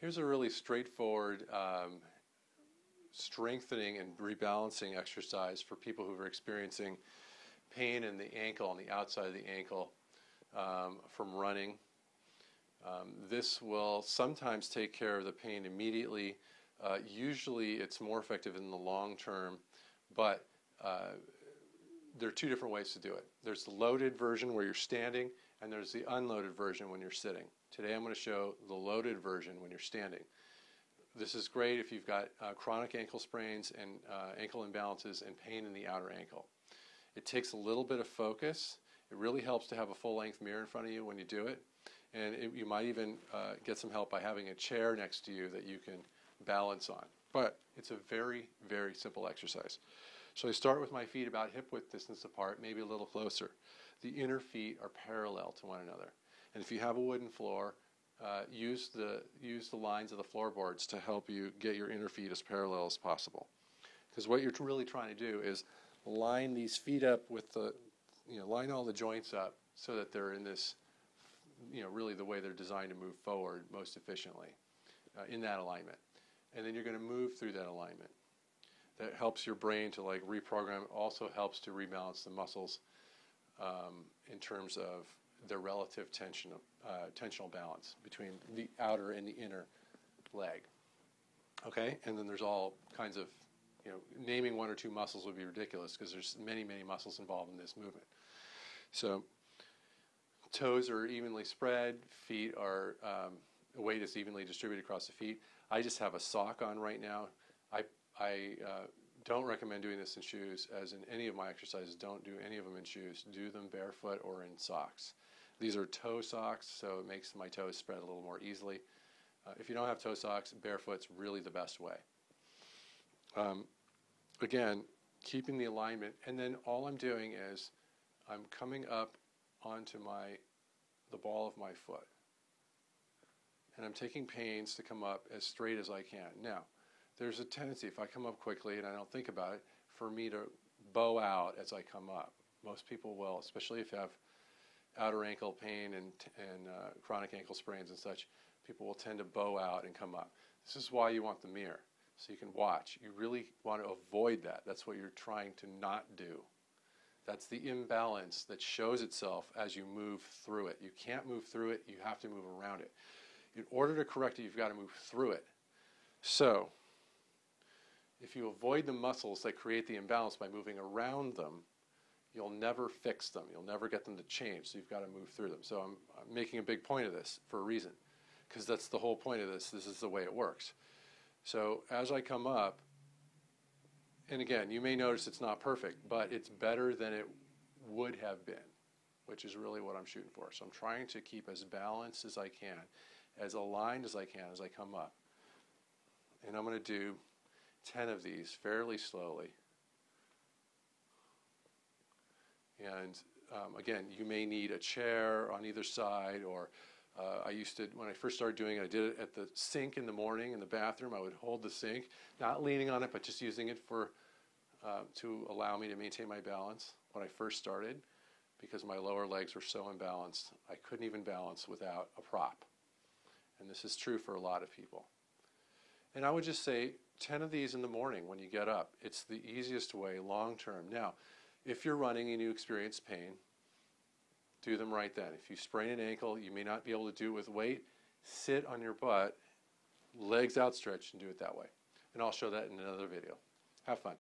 Here's a really straightforward strengthening and rebalancing exercise for people who are experiencing pain in the ankle, on the outside of the ankle from running. This will sometimes take care of the pain immediately. Usually it's more effective in the long term, but there are two different ways to do it. There's the loaded version where you're standing, and there's the unloaded version when you're sitting. Today I'm going to show the loaded version when you're standing. This is great if you've got chronic ankle sprains and ankle imbalances and pain in the outer ankle. It takes a little bit of focus. It really helps to have a full-length mirror in front of you when you do it. And you might even get some help by having a chair next to you that you can balance on. But it's a very, very simple exercise. So I start with my feet about hip-width distance apart, maybe a little closer. The inner feet are parallel to one another. And if you have a wooden floor, use the lines of the floorboards to help you get your inner feet as parallel as possible. Because what you're really trying to do is line these feet up with line all the joints up so that they're in this, really the way they're designed to move forward most efficiently in that alignment. And then you're going to move through that alignment. That helps your brain to reprogram. It also helps to rebalance the muscles in terms of their relative tensional balance between the outer and the inner leg. Okay, and then there's all kinds of, naming one or two muscles would be ridiculous because there's many, many muscles involved in this movement. So toes are evenly spread, feet are, weight is evenly distributed across the feet. I just have a sock on right now. I don't recommend doing this in shoes, as in any of my exercises. Don't do any of them in shoes. Do them barefoot or in socks. These are toe socks, so it makes my toes spread a little more easily. If you don't have toe socks, barefoot's really the best way. Again, keeping the alignment, and then all I'm doing is I'm coming up onto the ball of my foot. And I'm taking pains to come up as straight as I can. Now, there's a tendency, if I come up quickly and I don't think about it, for me to bow out as I come up. Most people will, especially if you have outer ankle pain and chronic ankle sprains and such, people will tend to bow out and come up. This is why you want the mirror, so you can watch. You really want to avoid that. That's what you're trying to not do. That's the imbalance that shows itself as you move through it. You can't move through it, you have to move around it. In order to correct it, you've got to move through it. So, if you avoid the muscles that create the imbalance by moving around them, you'll never fix them. You'll never get them to change, so you've got to move through them. So I'm making a big point of this for a reason, because that's the whole point of this. This is the way it works. So as I come up, and again, you may notice it's not perfect, but it's better than it would have been, which is really what I'm shooting for. So I'm trying to keep as balanced as I can, as aligned as I can as I come up. And I'm going to do 10 of these fairly slowly. And again, you may need a chair on either side, or I used to, when I first started doing it, I did it at the sink in the morning in the bathroom. I would hold the sink, not leaning on it, but just using it to allow me to maintain my balance when I first started, because my lower legs were so imbalanced. I couldn't even balance without a prop. And this is true for a lot of people. And I would just say 10 of these in the morning when you get up. It's the easiest way long term. Now, if you're running and you experience pain, do them right then. If you sprain an ankle, you may not be able to do it with weight. Sit on your butt, legs outstretched, and do it that way. And I'll show that in another video. Have fun.